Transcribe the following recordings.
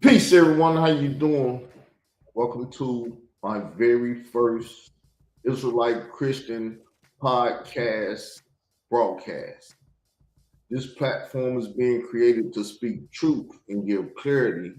Peace, everyone. How you doing? Welcome to my very first Israelite Christian podcast broadcast. This platform is being created to speak truth and give clarity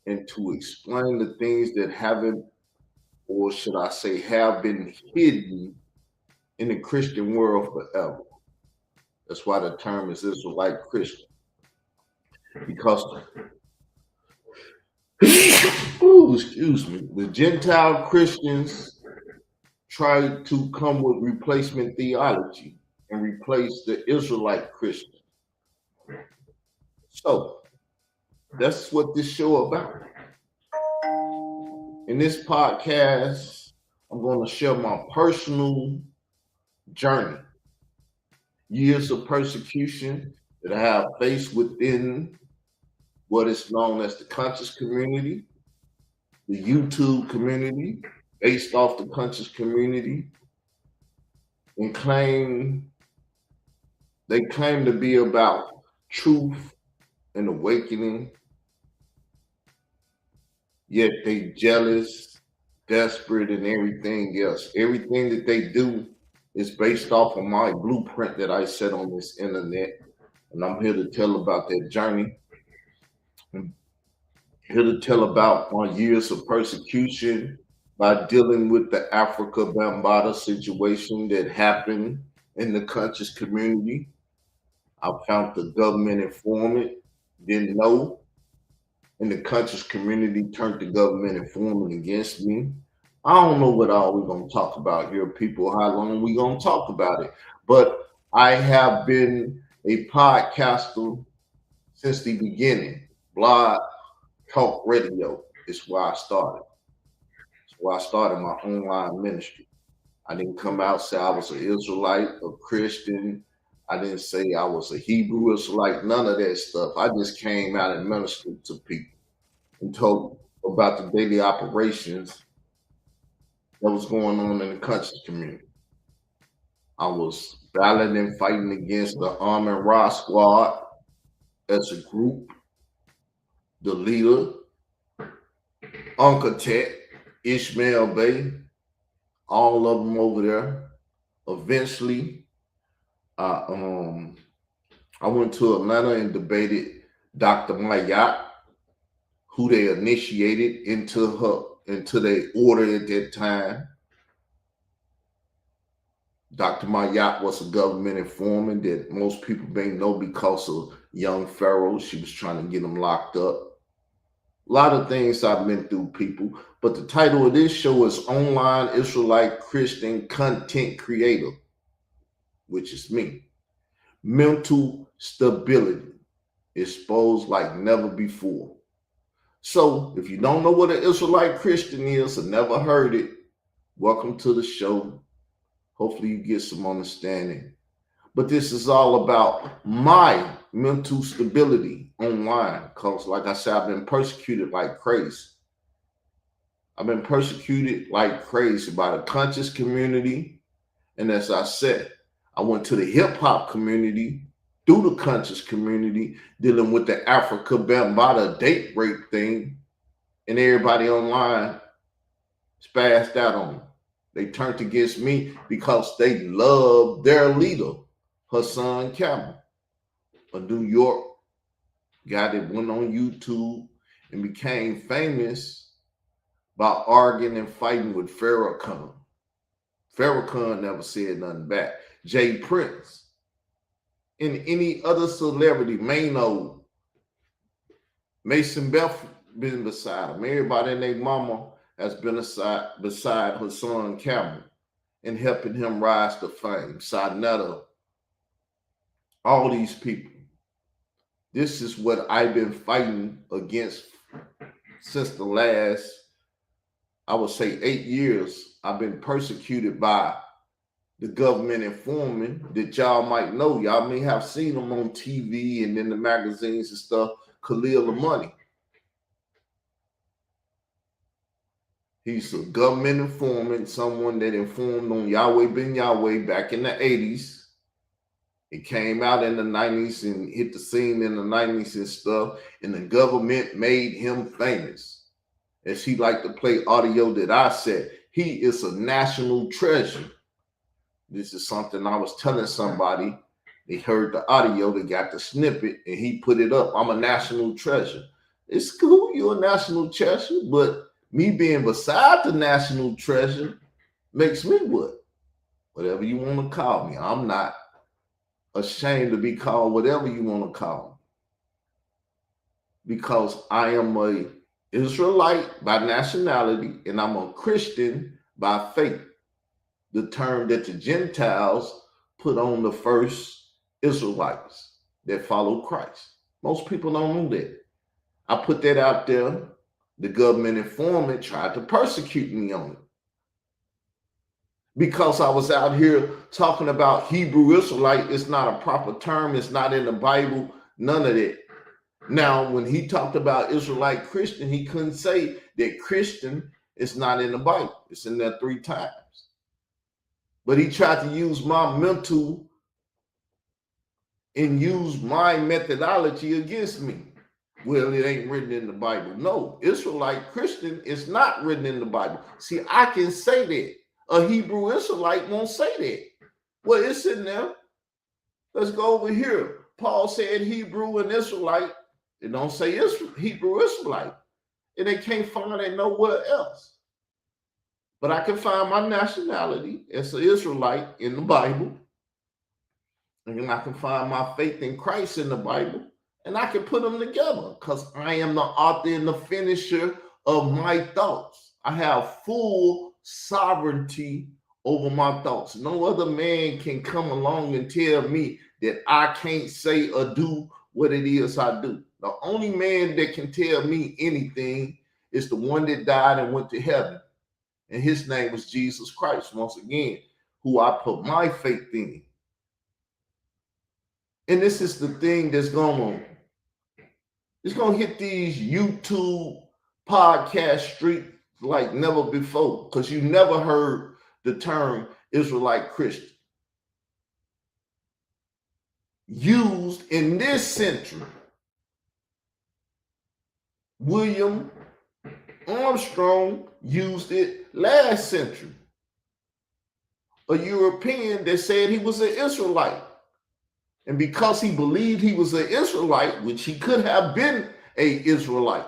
and to explain the things that haven't, or should I say, have been hidden in the Christian world forever. That's why the term is Israelite Christian, because ooh, excuse me, the Gentile Christians tried to come with replacement theology and replace the Israelite Christian. So that's what this show about. In this podcast, I'm going to share my personal journey, years of persecution that I have faced within what is known as the conscious community, the YouTube community, based off the conscious community, and they claim to be about truth and awakening, yet they jealous, desperate, and everything else. Everything that they do is based off of my blueprint that I set on this internet. And I'm here to tell about that journey. I'm here to tell about my years of persecution by dealing with the Africa Bambaataa situation that happened in the conscious community. I found the government informant, didn't know, and the conscious community turned the government informant against me. I don't know what all we're going to talk about here, people, how long we going to talk about it. But I have been a podcaster since the beginning. Blog Talk Radio is where I started. It's where I started my online ministry. I didn't come out say I was an Israelite, a Christian. I didn't say I was a Hebrew Israelite, none of that stuff. I just came out and ministered to people and told about the daily operations that was going on in the conscious community. I was battling and fighting against the Arm and Ra squad as a group, the leader, Uncle Tet, Ishmael Bey, all of them over there. Eventually, I I went to Atlanta and debated Dr. Mayat, who they initiated into their order at that time. Dr. Mayat was a government informant that most people may know because of young Pharaoh. She was trying to get him locked up. A lot of things I've been through, people. But the title of this show is Online Israelite Christian Content Creator, which is me. Mental stability exposed like never before. So if you don't know what an Israelite Christian is or never heard it, welcome to the show. Hopefully you get some understanding. But this is all about my mental stability online because, like I said, I've been persecuted like crazy. I've been persecuted like crazy by the conscious community. And as I said, I went to the hip hop community through the conscious community, dealing with the Africa Bambaataa date rape thing, and everybody online spazzed out on me. They turned against me because they loved their leader, Hassan Campbell, a New York guy that went on YouTube and became famous by arguing and fighting with Farrakhan. Farrakhan never said nothing back. Jay Prince and any other celebrity, Mano, Mason Beth been beside him. Everybody and their mama has been beside Hassan Campbell and helping him rise to fame. Sarnetta, all these people. This is what I've been fighting against since the last, I would say, 8 years. I've been persecuted by the government informant that y'all might know. Y'all may have seen him on TV and in the magazines and stuff, Khalil Money. He's a government informant, someone that informed on Yahweh ben Yahweh back in the 80s. It came out in the 90s and hit the scene in the 90s and stuff, and the government made him famous. As he liked to play audio that I said, he is a national treasure. This is something I was telling somebody. They heard the audio, they got the snippet, and he put it up. I'm a national treasure. It's cool, you're a national treasure, but me being beside the national treasure makes me what? Whatever you want to call me. I'm not ashamed to be called whatever you want to call me, because I am a Israelite by nationality and I'm a Christian by faith. The term that the Gentiles put on the first Israelites that follow Christ. Most people don't know that. I put that out there. The government informant tried to persecute me on it, because I was out here talking about Hebrew Israelite. It's not a proper term. It's not in the Bible. None of that. Now, when he talked about Israelite Christian, he couldn't say that Christian is not in the Bible. It's in there 3 times. But he tried to use my mental and use my methodology against me. Well, it ain't written in the Bible. No, Israelite Christian is not written in the Bible. See, I can say that. A Hebrew Israelite won't say that. Well, it's in there. Let's go over here. Paul said Hebrew and Israelite. It don't say Hebrew Israelite. And they can't find it nowhere else. But I can find my nationality as an Israelite in the Bible. And I can find my faith in Christ in the Bible. And I can put them together, because I am the author and the finisher of my thoughts. I have full sovereignty over my thoughts. No other man can come along and tell me that I can't say or do what it is I do. The only man that can tell me anything is the one that died and went to heaven. And his name was Jesus Christ, once again, who I put my faith in. And this is the thing that's going to hit these YouTube podcast streets like never before, because you never heard the term Israelite Christian used in this century. William Armstrong used it last century. A European that said he was an Israelite. And because he believed he was an Israelite, which he could have been an Israelite,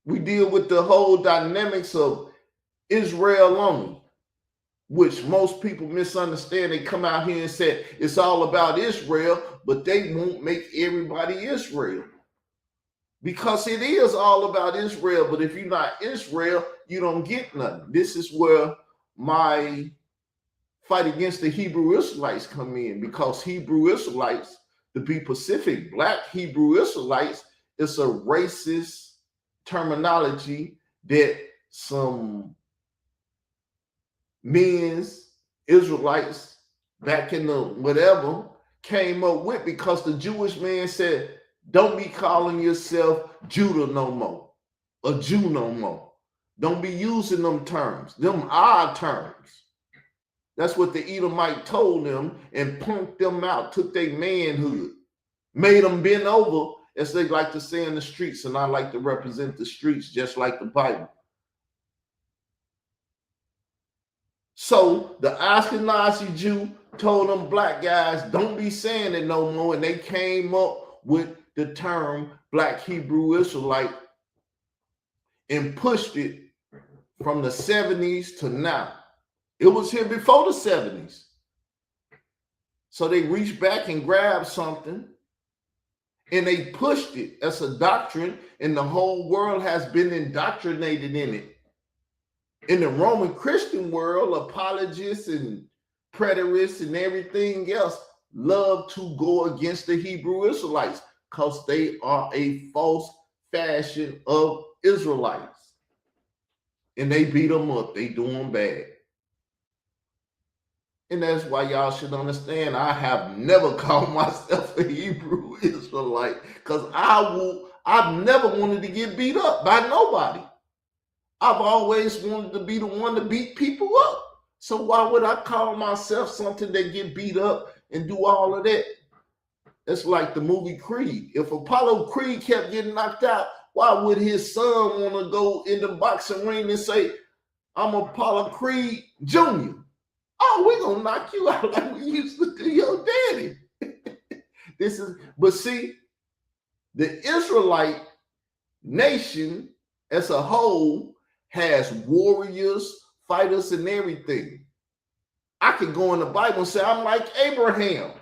we deal with the whole dynamics of Israel only, which most people misunderstand. They come out here and say it's all about Israel, but they won't make everybody Israel, because it is all about Israel. But if you're not Israel, you don't get nothing. This is where my fight against the Hebrew Israelites come in, because Hebrew Israelites, to be Pacific, Black Hebrew Israelites, is a racist terminology that some men's Israelites back in the whatever came up with, because the Jewish man said, don't be calling yourself Judah no more, a Jew no more. Don't be using them terms. Them are terms. That's what the Edomite told them, and punked them out, took their manhood, made them bend over, as they like to say in the streets, and I like to represent the streets just like the Bible. So the Ashkenazi Jew told them black guys, don't be saying it no more, and they came up with the term Black Hebrew Israelite and pushed it from the 70s to now. It was here before the 70s. So they reached back and grabbed something and they pushed it as a doctrine, and the whole world has been indoctrinated in it. In the Roman Christian world, apologists and preterists and everything else love to go against the Hebrew Israelites, because they are a false fashion of Israelites. And they beat them up. They do them bad. And that's why y'all should understand, I have never called myself a Hebrew Israelite, because I've never wanted to get beat up by nobody. I've always wanted to be the one to beat people up. So why would I call myself something that get beat up and do all of that. It's like the movie Creed. If Apollo Creed kept getting knocked out, why would his son want to go in the boxing ring and say, I'm Apollo Creed Jr.? Oh, we're going to knock you out like we used to do your daddy. But see, the Israelite nation as a whole has warriors, fighters, and everything. I could go in the Bible and say, I'm like Abraham.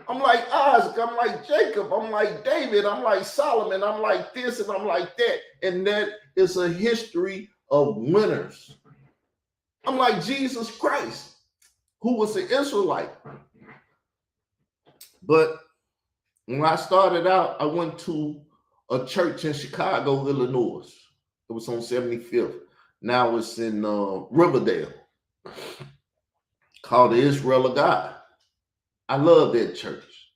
I'm like Isaac. I'm like Jacob. I'm like David. I'm like Solomon. I'm like this and I'm like that. And that is a history of winners. I'm like Jesus Christ, who was an Israelite. But when I started out, I went to a church in Chicago, Illinois. It was on 75th. Now it's in Riverdale, called the Israelite God. I love that church.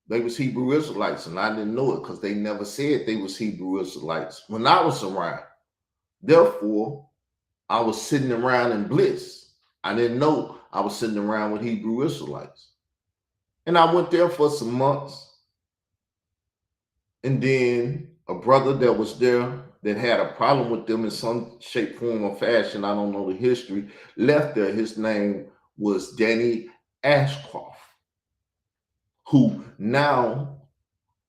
They was Hebrew Israelites, and I didn't know it because they never said they was Hebrew Israelites when I was around. Therefore, I was sitting around in bliss. I didn't know I was sitting around with Hebrew Israelites. And I went there for some months. And then a brother that was there that had a problem with them in some shape, form, or fashion, I don't know the history, left there. His name was Danny Ashcroft, who now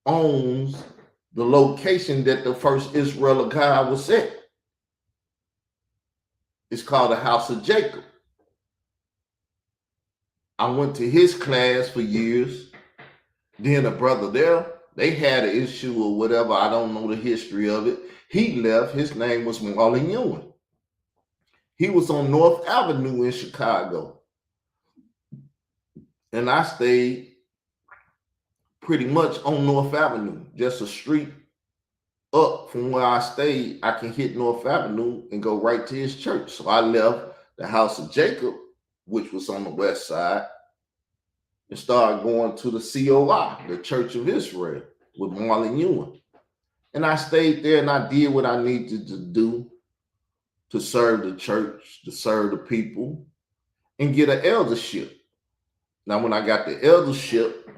owns the location that the first Israelite guy was at. It's called the House of Jacob. I went to his class for years. Then a brother there, they had an issue or whatever. I don't know the history of it. He left. His name was Marlon Ewan. He was on North Avenue in Chicago. And I stayed pretty much on North Avenue, just a street up from where I stayed. I can hit North Avenue and go right to his church. So I left the House of Jacob, which was on the west side, and started going to the COI, the Church of Israel, with Marlon Ewan. And I stayed there and I did what I needed to do to serve the church, to serve the people, and get an eldership. Now, when I got the eldership,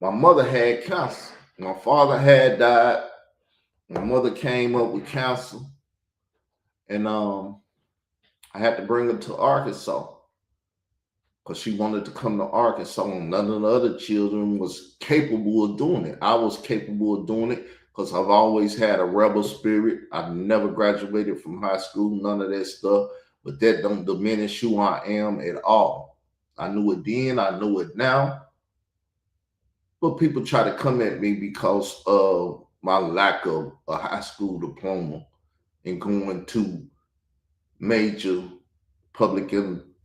my mother had cancer. My father had died. My mother came up with cancer. And I had to bring her to Arkansas because she wanted to come to Arkansas. None of the other children was capable of doing it. I was capable of doing it because I've always had a rebel spirit. I've never graduated from high school, none of that stuff. But that don't diminish who I am at all. I knew it then, I know it now. But people try to come at me because of my lack of a high school diploma and going to major public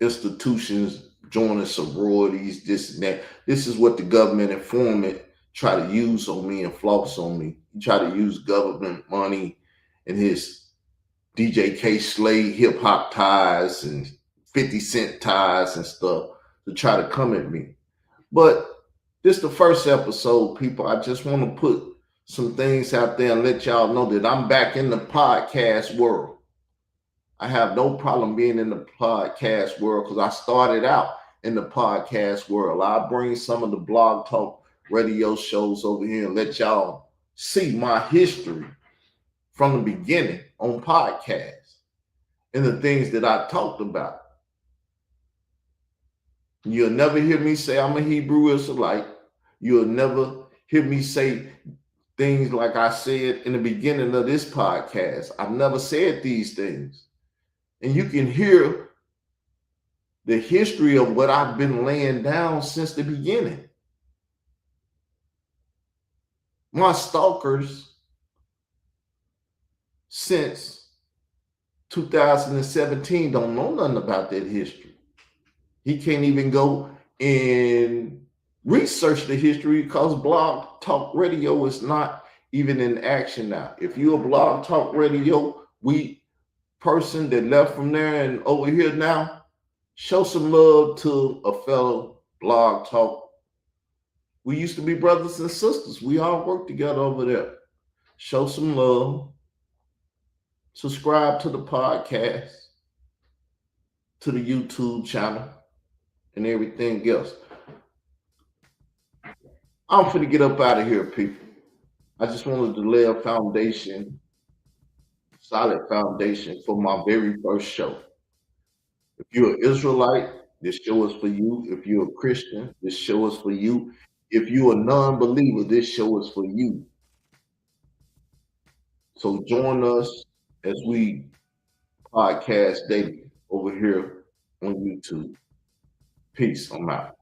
institutions, joining sororities, this and that. This is what the government informant try to use on me and floss on me. He try to use government money and his DJ K Slade hip hop ties and 50 Cent ties and stuff to try to come at me. But this is the first episode, people. I just want to put some things out there and let y'all know that I'm back in the podcast world. I have no problem being in the podcast world because I started out in the podcast world. I bring some of the blog talk radio shows over here and let y'all see my history from the beginning on podcasts and the things that I talked about. You'll never hear me say I'm a Hebrew Israelite. You'll never hear me say things like I said in the beginning of this podcast. I've never said these things. And you can hear the history of what I've been laying down since the beginning. My stalkers since 2017 don't know nothing about that history. He can't even go and research the history because Blog Talk Radio is not even in action now. If you're a Blog Talk Radio person that left from there and over here now, show some love to a fellow Blog Talk. We used to be brothers and sisters. We all work together over there. Show some love. Subscribe to the podcast, to the YouTube channel, and everything else. I'm finna get up out of here, people. I just wanted to lay a foundation, solid foundation for my very first show. If you're an Israelite, this show is for you. If you're a Christian, this show is for you. If you're a non-believer, this show is for you. So join us as we podcast daily over here on YouTube. Peace. I'm out.